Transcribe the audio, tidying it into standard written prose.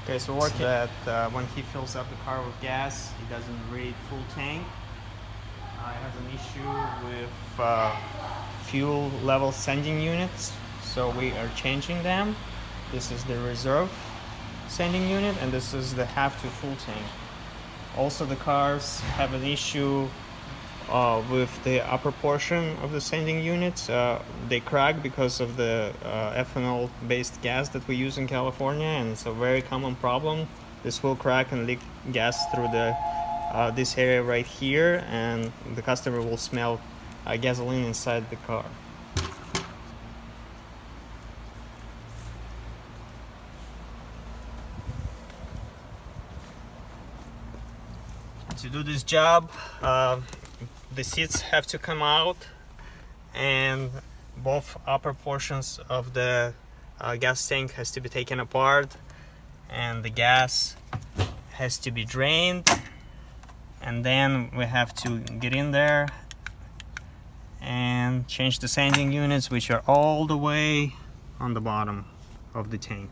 Okay, so working that when he fills up the car with gas, he doesn't read full tank. It has an issue with fuel level sending units, so we are changing them. This is the reserve sending unit, and this is the half to full tank. Also, the cars have an issue with the upper portion of the sending units. They crack because of the ethanol based gas that we use in California, and it's a very common problem. This will crack and leak gas through the this area right here, and the customer will smell gasoline inside the car. To do this job, the seats have to come out, and both upper portions of the gas tank has to be taken apart, and the gas has to be drained, and then we have to get in there and change the sending units, which are all the way on the bottom of the tank.